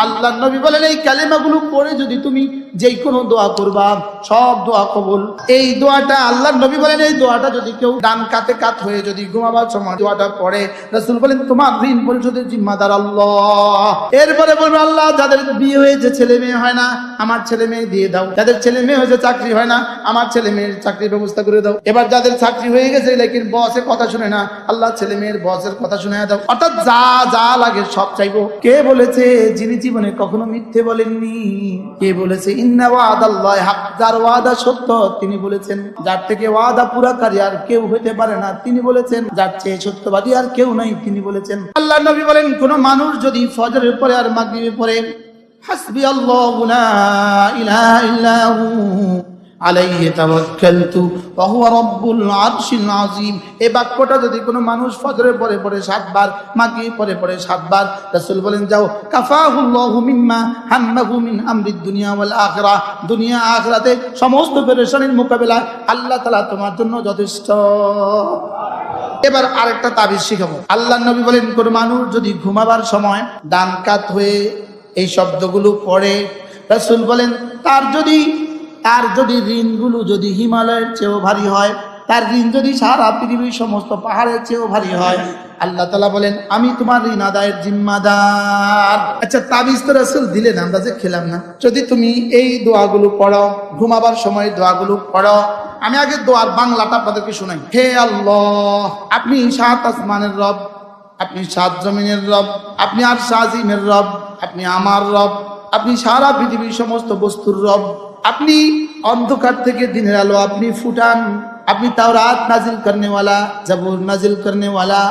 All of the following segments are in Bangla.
আল্লাহ নবী বলেন এই কালেমাগুলো পড়ে যদি তুমি যেই কোনো দোয়া করবা সব দোয়া কবুল। এই দোয়াটা আল্লাহ নবী বলেন এই দোয়াটা যদি কেউ ডান কাতে কাত হয়ে যদি ঘুমাবার সময় দোয়াটা পড়ে, রাসূল বলেন তোমার ঋণ পরিশোধের জিম্মাদার আল্লাহ। এরপরে বলবে আল্লাহ যাদের বিয়ে হয়েছে ছেলে মেয়ে হয় না আমার ছেলে মেয়ে দিয়ে দাও, যাদের ছেলে মেয়ে হয়েছে চাকরি হয় না আমার ছেলে মেয়ের চাকরির ব্যবস্থা করে দাও। এবার যাদের চাকরি হয়ে গেছে লেকিন বসের কথা শুনে না, আল্লাহ ছেলে মেয়ের বসের কথা শুনে দাও। অর্থাৎ যা যা লাগে সব চাইবো। কে বলেছে যিনি জীবনে কখনো মিথ্যে বলেননি? কে বলেছে ইন্না ওয়াদাল্লাহি হক, যার ওয়াদা সত্য তিনি বলেছেন। যার থেকে ওয়াদা পুরাকারী আর কেউ হতে পারে না তিনি বলেছেন। যার চেয়ে সত্যবাদী আর কেউ নাই তিনি বলেছেন। আল্লাহ নবী বলেন কোন মানুষ যদি ফজরের পরে আর মাগরিবের পরে হাসবি আল্লাহু লা ইলাহা ইল্লা হু আলাইহি তাওয়াক্কালতু ওয়া হুয়া রাব্বুল আরশিল আযীম, এই বাক্যটা যদি কোনো মানুষ ফজরের পরে পরে 7 বার, মাগরিব পরে পরে 7 বার, রাসূল বলেন যাও কাফাহুল্লাহু মিম্মা হাম্মাহু মিন আমরিদ দুনিয়া ওয়াল আখিরাহ, দুনিয়া আখিরাতে সমস্ত পেরেশানির মোকাবেলায় আল্লাহ তাআলা তোমার জন্য যথেষ্ট। এবার আরেকটা তাবিজ শিখাবো। আল্লাহ নবী বলেন কোন মানুষ যদি ঘুমাবার সময় ডান কাত হয়ে এই শব্দগুলো পড়ে, রাসূল বলেন তার যদি ঋণগুলো যদি হিমালয়ের চেয়েও ভারী হয়, তার ঋণ যদি সারা পৃথিবীর সমস্ত পাহাড়ের চেয়েও ভারী হয়, আল্লাহ তাআলা বলেন আমি তোমার ঋণ আদায়ের জিম্মাদার। আচ্ছা তাবিজ তো রাসূল দিলেন, আমরা যে খেলাম না। যদি তুমি এই দোয়াগুলো পড়ো, ঘুমাবার সময় দোয়াগুলো পড়ো, আমি আগে দোয়ার বাংলাটা আপনাদেরকে শোনাই। হে আল্লাহ, আপনি 7 আসমানের রব, আপনি 7 জমিনের রব, আপনি আরশ আজিমের রব, আপনি আমার রব, আপনি সারা পৃথিবীর সমস্ত বস্তুর রব। আপনি অন্ধকার থেকে দিনের আলো আপনি ফুটান, আপনি তাওরাত নাজিল করনে ওয়ালা, জাবুর নাজিল করনে ওয়ালা,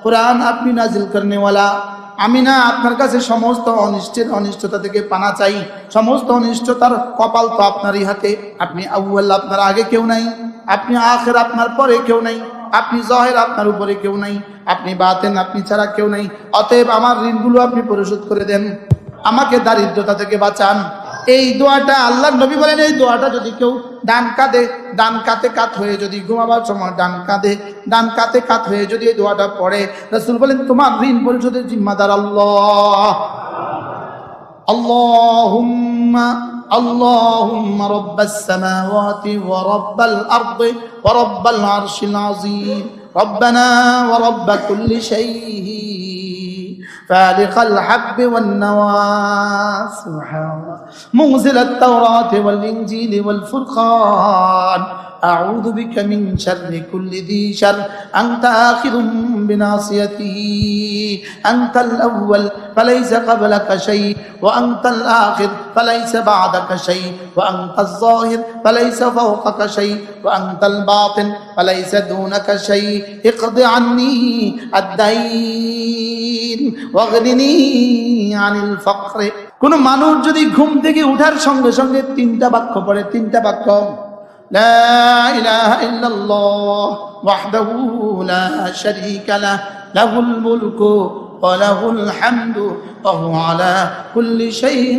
কোরআন আপনি নাজিল করনে ওয়ালা। আমি না আপনার কাছে সমস্ত অনিষ্টতা থেকে পানা চাই। সমস্ত অনিষ্টতার কপাল তো আপনারই হাতে। আপনি আউয়াল, আপনার আগে কেউ নাই। আপনি আখির, আপনার পরে কেউ নাই। আপনি জাহির, আপনার উপরে কেউ নাই। আপনি বাতেন, আপনি ছাড়া কেউ নাই। অতএব আমার ঋণগুলো আপনি পরিশোধ করে দেন, আমাকে দারিদ্রতা থেকে বাঁচান। এই দোয়াটা আল্লাহ নবী বলেন এই দোয়াটা যদি কেউ ডান কাতে কাত হয়ে যদি ঘুমাবার সময় ডান কাতে কাত হয়ে যদি এই দোয়াটা পড়ে, রাসূল বলেন তোমার ঋণ পরিশোধের জিম্মাদার আল্লাহ। আল্লাহুম্মা রাব্বাস সামাওয়াতি ওয়া রাব্বাল আরদি ওয়া রাব্বাল আরশিল আযীম রব্বানা ওয়া রাব্ব কুল্লি শাইইন فالق الحب والنوى سبحان الله منزل التوراة والإنجيل والفرقان أعوذ بك من شر كل ذي شر أنت آخذ بناصيته أنت الأول فليس قبلك شيء وأنت الآخر فليس بعدك شيء وأنت الظاهر فليس فوقك شيء وأنت الباطن فليس دونك شيء اقض عني الدين واغنني عن الفقر। কোন মানুষ যদি ঘুম থেকে ওঠার সঙ্গে সঙ্গে 3টা বাক্য পড়ে, 3টা বাক্য لا إله إلا الله وحده لا شريك له له الملك وله الحمد وهو على كل شيء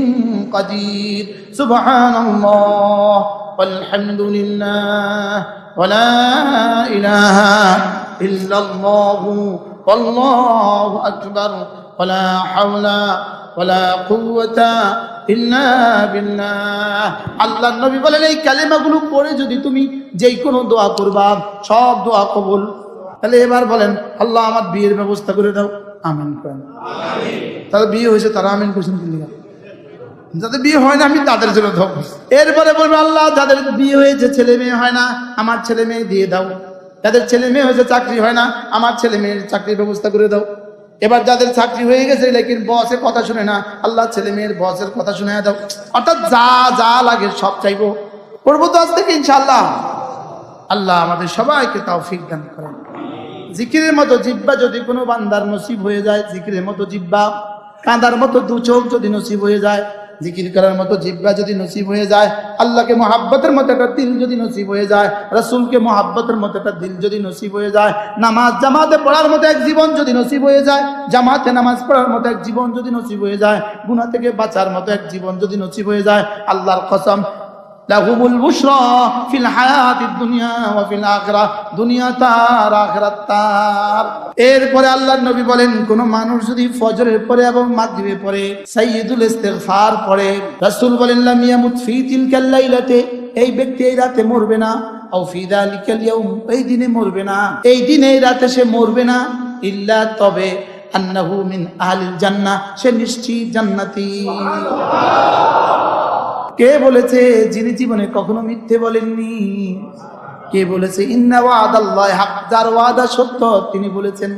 قدير سبحان الله والحمد لله ولا إله إلا الله والله أكبر ولا حول ولا قوة ইল্লা বিল্লাহ। আল্লাহ নবী বলেন এই কালেমাগুলো পড়ে যদি তুমি যেই কোনো দোয়া করবা সব দোয়া কবুল। তাহলে এবার বলেন আল্লাহ আমার বিয়ের ব্যবস্থা করে দাও, আমিন করেন। তাদের বিয়ে হয়েছে তারা আমিন করছেন কি লিখা? যাদের বিয়ে হয় না আমি তাদের জন্য দোয়া করছি। এরপরে বলবো আল্লাহ যাদের বিয়ে হয়েছে ছেলে মেয়ে হয় না আমার ছেলে মেয়ে দিয়ে দাও, যাদের ছেলে মেয়ে হয়েছে চাকরি হয় না আমার ছেলে মেয়ের চাকরির ব্যবস্থা করে দাও। এবার যাদের চাকরি হয়ে গেছে লেকিন বসের কথা শুনে না, আল্লাহ ছেলে মেয়ের বসের কথা শুনে দাও। অর্থাৎ যা যা লাগে সব চাইবো, করবো তো আজ থেকে ইনশাআল্লাহ। আল্লাহ আমাদের সবাইকে তৌফিক দান করেন। জিকিরের মতো জিহ্বা যদি কোনো বান্দার নসিব হয়ে যায়, জিকিরের মতো জিহ্বা, কাঁদার মতো 2 চোখ যদি নসিব হয়ে যায়, জিকির করার মতো জিহ্বা যদি নসিব হয়ে যায়, আল্লাহকে মহাব্বতের মতো একটা দিল যদি নসিব হয়ে যায়, রাসূলকে মহাব্বতের মতো একটা দিল যদি নসিব হয়ে যায়, নামাজ জামাতে পড়ার মতো এক জীবন যদি নসিব হয়ে যায়, জামাতে নামাজ পড়ার মতো এক জীবন যদি নসিব হয়ে যায়, গুনাহ থেকে বাঁচার মতো এক জীবন যদি নসিব হয়ে যায়, আল্লাহর কসম লাহুমুল বুশরা ফিল হায়াতিদ দুনিয়া ওয়া ফিল আখিরাহ, দুনিয়া তার আখিরাত তার। এরপরে আল্লাহর নবী বলেন, কোন মানুষ যদি ফজরের পরে এবং মাগরিবের পরে সাইয়্যিদুল ইস্তিগফার পড়ে, রাসূল বলেন লাম ইয়ামুত ফি তিলকাল লাইলাতে, এই ব্যক্তি এই রাতে মরবে না, আও ফি যালিকাল ইয়াউম, এই দিনে মরবে না, এই দিনে এই রাতে সে মরবে না, ইল্লা তবে আন্নাহু মিন আহলিল জান্নাহ, সে নিশ্চিত জান্নাতি। কে বলেছে? যিনি জীবনে কখনো মিথ্যে বলেননি। কে বলেছে? ইন্না ওয়াদাল্লাহি হক, যার ওয়াদা সত্য তিনি বলেছেন।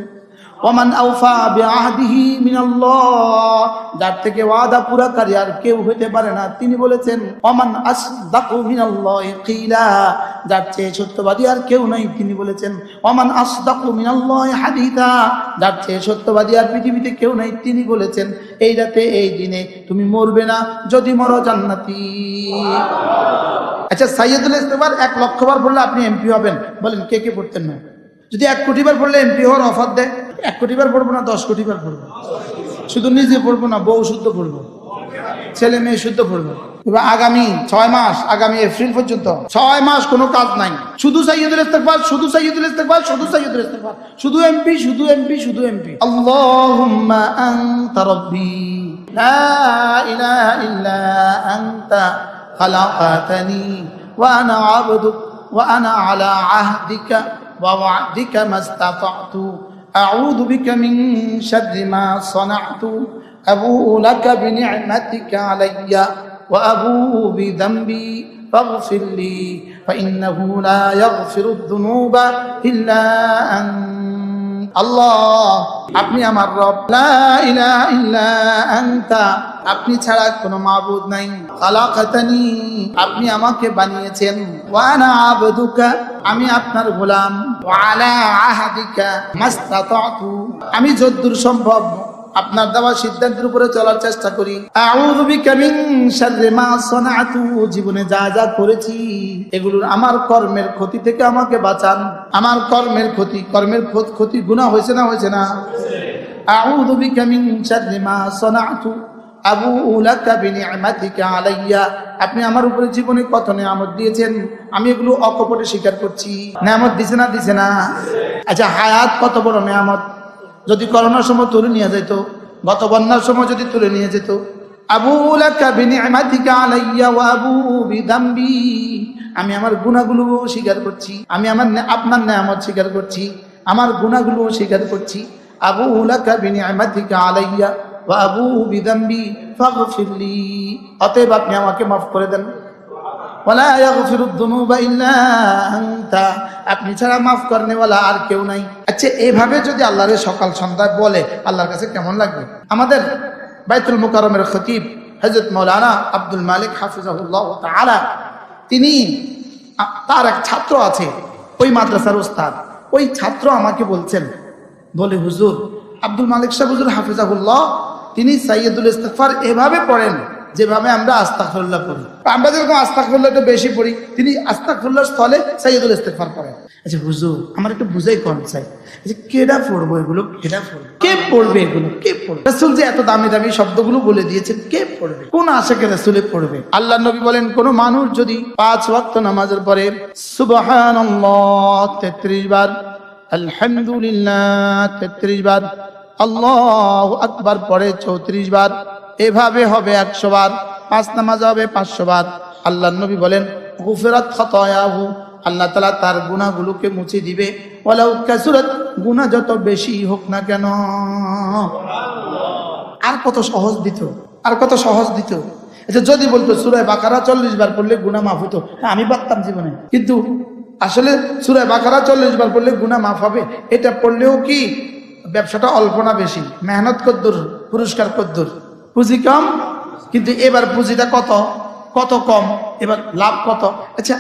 ওমান আওফা বিআহদিহি মিনাল্লাহ, যার থেকে ওয়াদা পুরাকারী আর কেউ হতে পারে না তিনি বলেছেন। ওমান আসদাকু মিনাল্লাহি কিলা, যার চেয়ে সত্যবাদী আর কেউ নাই তিনি বলেছেন। ওমান আসদাকু মিনাল্লাহি হাদিসা, যার চেয়ে সত্যবাদী আর পৃথিবীতে কেউ নাই তিনি বলেছেন। এই রাতে এই দিনে তুমি মরবে না, যদি মরো জান্নাতি। আচ্ছা, সাইয়্যিদুল ইস্তিগফার 1 লক্ষ বার পড়লে আপনি এমপি হবেন, বলেন কে কে পড়তেন না? যদি 1 কোটি বার পড়লে এমপি হওয়ার অফার দেয়, 1 কোটি বার পড়বো না 10 কোটি বার পড়বো? শুধু নিজে পড়বো না, বউ শুদ্ধ পড়বো, ছেলে মেয়ে শুদ্ধ পড়বো। এবার আগামী 6 মাস, আগামী এপ্রিল পর্যন্ত 6 মাস কোনো কাজ নাই, শুধু সাইয়্যিদুল ইস্তিগফার, শুধু সাইয়্যিদুল ইস্তিগফার, শুধু সাইয়্যিদুল ইস্তিগফার, শুধু এমপি, শুধু এমপি, শুধু এমপি। আল্লাহুম্মা আনতা রাব্বি লা ইলাহা ইল্লা আনতা খালাকতানি ওয়া আনা আবদুক ওয়া আনা আলা আহদিকা ওয়া ওয়া'দিকা মাস্তাতা'তু আউযু বিকা মিন শাররি মা সানা'তু আবু'ু লাকা বিনি'মাতিকা আলাইয়া ওয়া আবু'ু বিযামবি ফাগফির লি ফাইন্নাহু লা ইয়াগফিরুদ যুনুবা ইল্লা আনতা। আল্লাহ, আপনি আমার রব, লা ইলাহা ইল্লা আনতা, আপনি ছাড়া কোনো মাবুদ নাই। খালাকাতানি, আপনি আমাকে বানিয়েছেন। ওয়া আনা আবদুকা, আমি আপনার গোলাম। ওয়া আলা আহদিকা মাস্তাতা'তু, আমি যতদূর সম্ভব আপনার দেওয়া সিদ্ধান্তের উপরে চলার চেষ্টা করি। আউযু বিকা মিন শাররি মা সানা'তু, জীবনে যা যা করেছি এগুলোর আমার কর্মের ক্ষতি থেকে আমাকে বাঁচান। আমার কর্মের ক্ষতি, কর্মের ক্ষতি গুনাহ হয়েছে না হয়েছে না? আউযু বিকা মিন শাররি মা সানা'তু আবু'ু লাকা বিনি'মাতিকা আলাইয়া, আপনি আমার উপরে জীবনে কত নিয়ামত দিয়েছেন, আমি এগুলো অকপটে স্বীকার করছি। নিয়ামত দিছে না দিছে না? আচ্ছা, হায়াত কত বড় নিয়ামত। যদি করোনার সময় তুলে নিয়ে যেত, গত বন্যার সময় যদি তুলে নিয়ে যেত। আবু'ু লাকা বিনি'মাতিকা আলাইয়া ওয়া আবু'ু বিযামবি, আমি আমার গুনাহগুলো স্বীকার করছি, আমি আপনার নিয়ামত স্বীকার করছি, আমার গুনাহগুলো স্বীকার করছি। আবু'ু লাকা বিনি'মাতিকা আলাইয়া ওয়া আবু'ু বিযামবি ফাগফির লি, অতএব আপনি আমাকে মাফ করে দেন। ওয়ালা ইয়াগফিরুদ যুনুবা ইল্লা আনতা, আপনি ছাড়া মাফ করনেওয়ালা আর কেউ নাই। আচ্ছা, এইভাবে যদি আল্লাহরে সকাল সন্ধ্যায় বলে আল্লাহর কাছে কেমন লাগবে? আমাদের বাইতুল মুকাররমের খতিব হযরত মাওলানা আব্দুল মালিক হাফিজাহুল্লাহ তাআলা, তিনি, তার এক ছাত্র আছে ওই মাদ্রাসার ওস্তাদ, ওই ছাত্র আমাকে বলছেন, বলে হুজুর আব্দুল মালিক সাহেব হুজুর হাফিজাহুল্লাহ, তিনি সাইয়্যিদুল ইস্তিগফার এভাবে পড়েন যেভাবে আমরা আস্তাগফিরুল্লাহ পড়ি। আমরা যেরকম আস্তাগফিরুল্লাহ একটু বেশি পড়ি, তিনি আস্তাগফিরুল্লাহর স্থলে সাইয়্যিদুল ইস্তিগফার পড়েন। আচ্ছা হুজুর, আমার একটু বুঝাই কোন চাই, আচ্ছা কেডা পড়বো এগুলো, কেডা পড়বে, কে পড়বে এগুলো, কে পড়বে? রাসূল যে এত দামি দামি শব্দগুলো বলে দিয়েছেন, কে পড়বে? কোন আশিকে রাসূলে পড়বে? আল্লাহর নবী বলেন, কোন মানুষ যদি 5 ওয়াক্ত নামাজের পরে সুবহানাল্লাহ 33 বার, আলহামদুলিল্লাহ 33 বার, আল্লাহু আকবার পড়ে 34 বার, এভাবে হবে 100 বার, 5 নামাজ হবে 500 বার। আল্লাহর নবী বলেন, গুফিরাত খাতায়াহু, আল্লাহ তাআলা তার গুনাহগুলোকে মুছে দিবে। ওয়ালাউ কাসুরাত, গুনাহ যত বেশি হোক না কেন। আর কত সহজ দিত, আর কত সহজ দিত। আচ্ছা, যদি বলতো সূরা বাকারা 40 বার পড়লে গুনাহ মাফ হতো, আমি পারতাম জীবনে। কিন্তু আসলে সূরা বাকারা 40 বার পড়লে গুনাহ মাফ হবে, এটা পড়লেও কি ব্যবসাটা অল্প না বেশি? মেহনত কদ্দুর, পুরস্কার কদ্দুর? পুঁজি কম, কিন্তু এবার পুঁজিটা কত কত কম, এবার লাভ কত? আচ্ছা,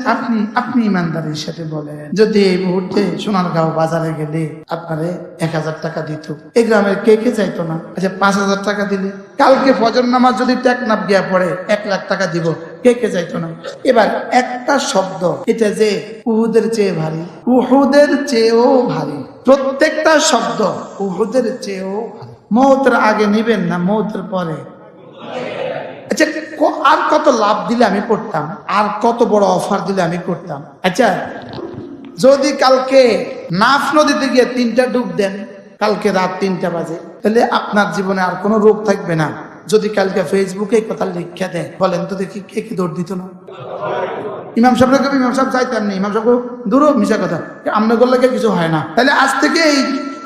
আপনি ইমানদারের সাথে বলেন, যদি এই মুহূর্তে সোনারগাঁও বাজারে গেলে আপনারে 1000 টাকা দিত, এই গ্রামের কে কে চাইতো না? আচ্ছা, 5000 টাকা দিলে, কালকে ফজর নামাজ যদি টেকনাফ গিয়া পড়ে 1 লাখ টাকা দিব, কে কে চাইতো না? এবার একটা শব্দ, এটা যে উহুদের চেয়ে ভারী, উহুদের চেয়েও ভারী, প্রত্যেকটা শব্দ উহুদের চেয়েও ভারী। মৌতের আগে নিবেন না মৌতের পরে? আচ্ছা, আর কত লাভ দিলে আমি করতাম, আর কত বড় অফার দিলে আমি করতাম। আচ্ছা, যদি কালকে নাফ নদীতে গিয়ে 3টা ডুব দেন, কালকে রাত 3টা বাজে, তাহলে আপনার জীবনে আর কোনো রোগ থাকবে না। যদি কালকে ফেসবুকে কথা লিখা দেয়, বলেন তো দেখি কে কে দৌড় দিত না? ইমাম সাহেবরা ইমাম সাহেব চাইতেন না, ইমাম সাহেব দূর মিশা কথা, আমরা করলে কিছু হয় না। তাহলে আজ থেকে এই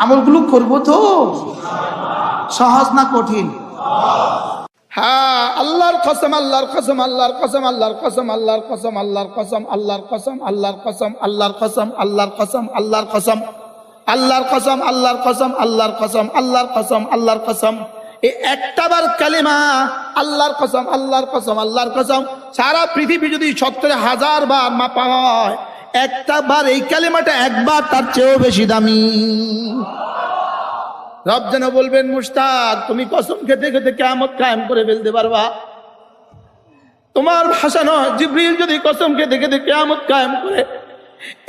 আমলগুলো করবো তো? সহজ না কঠিন? হ্যাঁ, আল্লাহর কসম, আল্লাহর কসম, আল্লাহর কসম, আল্লাহর কসম, আল্লাহর কসম, আল্লাহর কসম, আল্লাহর কসম, আল্লাহর কসম, আল্লাহর কসম, আল্লাহর কসম, আল্লাহর কসম, আল্লাহর কসম, আল্লাহর কসম, আল্লাহর কসম, আল্লাহর কসম, আল্লাহর কসম। এই একটাবার কালিমা আল্লাহর কসম, আল্লাহর কসম, আল্লাহর কসম সারা পৃথিবী যদি 70,000 বার মাপা হয়, একটা বার এই কালিমাটা একবার তার চেয়েও বেশি দামি। রব যেন বলবেন, মুশতাক তুমি কসম খেতে খেতে কিয়ামত কায়েম করে ফেলতে পারবা। তোমার ভাষা নয়, জিবরিল যদি কসম খেতে খেতে কিয়ামত কায়েম করে,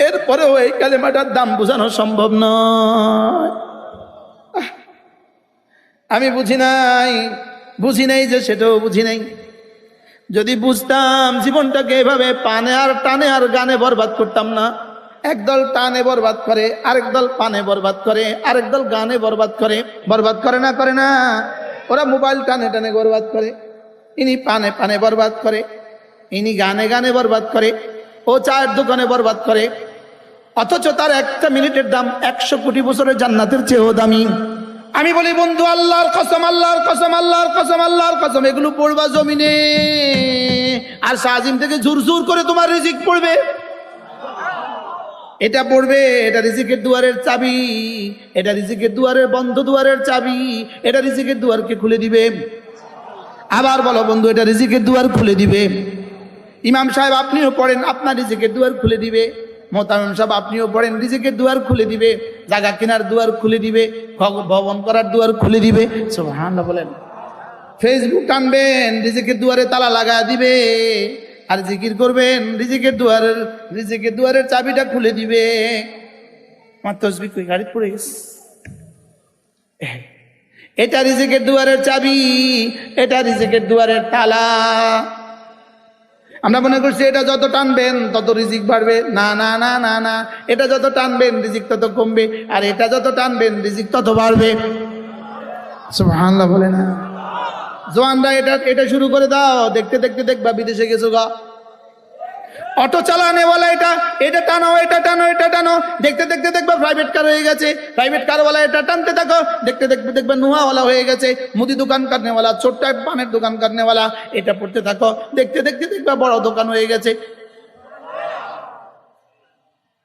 এরপরেও এই কালিমাটার দাম বোঝানো সম্ভব নয়। আমি বুঝি নাই যে সেটাও বুঝি নাই। যদি বুঝতাম, জীবনটাকে এভাবে পানে আর টানে আর গানে বরবাদ করতাম না। একদল টানে বরবাদ করে, আরেক দল পানে বরবাদ করে, আরেক দল গানে বরবাদ করে। বরবাদ করে না? ওরা মোবাইল টানে টানে বরবাদ করে, ইনি পানে পানে বরবাদ করে, ইনি গানে গানে বরবাদ করে, ও চায়ের দোকানে বরবাদ করে। অথচ তার একটা মিনিটের দাম 100 কোটি বছরের জান্নাতের চেয়েও দামি। আমি বলি, বন্ধু, আল্লাহর কসম, আল্লাহর কসম, আল্লাহর কসম, আল্লাহর কসম, এগুলো পড়বা জমিনে, আর সাজিম থেকে জোর জোর করে তোমার রিজিক পড়বে। এটা পড়বে, এটা রিজিকের দুয়ারের চাবি, এটা রিজিকের দুয়ারের বন্ধ দুয়ারের চাবি, এটা রিজিকের দুয়ারকে খুলে দিবে। আবার বলো বন্ধু, এটা রিজিকের দুয়ার খুলে দিবে। ইমাম সাহেব আপনিও পড়েন, আপনার রিজিকের দুয়ার খুলে দিবে। মোহতামিম সাহেব আপনিও পড়েন, রিজিকের দুয়ার খুলে দিবে। জায়গা কেনার দুয়ার খুলে দিবে, ভবন করার দুয়ার খুলে দিবে। সুবহানাল্লাহ বলেন। ফেসবুক টানবেন, রিজিকের দুয়ারে তালা লাগা দিবে। আর জিকির করবেন, রিজিকের দুয়ারের চাবিটা খুলে দিবে। আমার তসবিহ কই, গাড়ি পড়ে গেছে। এটা রিজিকের দুয়ারের চাবি, এটা রিজিকের দুয়ারের তালা। আমরা মনে করছি এটা যত টানবেন তত রিজিক বাড়বে। না না না না না, এটা যত টানবেন রিজিক তত কমবে, আর এটা যত টানবেন রিজিক তত বাড়বে। সুবহানাল্লাহ বলে না? জওয়ানরা এটা শুরু করে দাও, দেখতে দেখতে দেখবা বিদেশে গেছো গা। অটো চালানেওয়ালা এটা টানো, এটা টানো, এটা টানো, দেখতে দেখতে দেখবা প্রাইভেট কার হয়ে গেছে। প্রাইভেট কারওয়ালা এটা টানতে থাকো, দেখতে দেখতে দেখবা নুহাওয়ালা হয়ে গেছে। মুদি দোকান কাটনেওয়ালা, ছোট্ট পানের দোকান কাটনেওয়ালা, এটা পড়তে থাকো, দেখতে দেখতে দেখবা বড় দোকান হয়ে গেছে।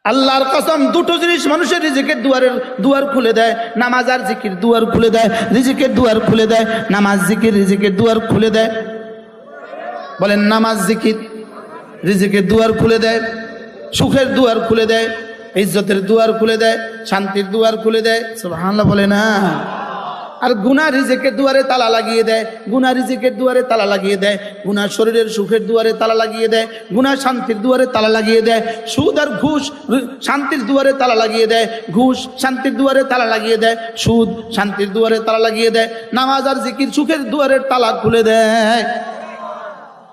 আল্লাহর কসম, দুটো জিনিস মানুষের রিজিকের দুয়ার খুলে দেয়। নামাজ আর জিকির দুয়ার খুলে দেয়, রিজিকের দুয়ার খুলে দেয়। নামাজ জিকির রিজিকের দুয়ার খুলে দেয়। বলেন, নামাজ জিকির রিজিকের দুয়ার খুলে দেয়, সুখের দুয়ার খুলে দেয়, ইজ্জতের দুয়ার খুলে দেয়, শান্তির দুয়ার খুলে দেয়। সুবহানাল্লাহ বলে না? আর গুনাহ রিজিকের দুয়ারে তালা লাগিয়ে দেয়, গুনাহ রিজিকের দুয়ারে তালা লাগিয়ে দেয়, গুনাহ শরীরের সুখের দুয়ারে তালা লাগিয়ে দেয়, গুনাহ শান্তির দুয়ারে তালা লাগিয়ে দেয়, সুদ আর ঘুষ শান্তির দুয়ারে তালা লাগিয়ে দেয়, ঘুষ শান্তির দুয়ারে তালা লাগিয়ে দেয়, সুদ শান্তির দুয়ারে তালা লাগিয়ে দেয়। নামাজ আর জিকির সুখের দুয়ারের তালা খুলে দেয়।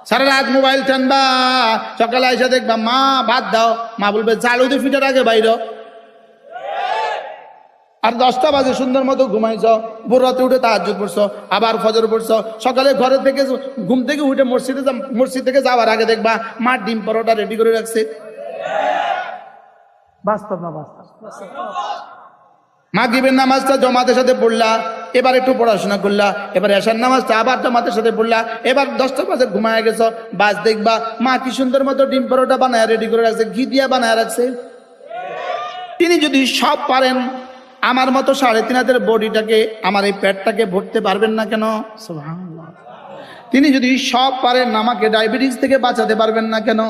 সারা রাত মোবাইল টানবা, সকালে এসে দেখবা মা ভাত দাও, মা বলবে চালু দিয়ে ফিটার আগে বাইর। আর 10টা বাজে সুন্দর মতো ঘুমাইছ, ভোর রাতে উঠে তাহাজ্জুদ পড়ছ, আবার ফজর পড়ছ। সকালে ঘরে থেকে ঘুম থেকে উঠে মসজিদ থেকে যাওয়ার আগে দেখবা মা ডিম পরোটা রেডি করে রাখছে। বাস্তব না বাস্তব? মাগরিবের নামাজটা জামাতের সাথে পড়লা, এবার একটু পড়াশোনা করলা, এবার এশার নামাজটা আবার জামাতের সাথে পড়লা, এবার 10টা বাজে ঘুমায় গেছ। বাস দেখবা মা কি সুন্দর মতো ডিম পরোটা বানায় রেডি করে রাখছে, ঘি দিয়া বানায় রাখছে। তিনি যদি সব পারেন, আমার মতো 3.5 হাতের বডিটাকে, আমার এই পেটটাকে ভরতে পারবেন না কেন? সুবহানাল্লাহ। তিনি যদি সব পারেন, আমাকে ডায়াবেটিস থেকে বাঁচাতে পারবেন না কেন?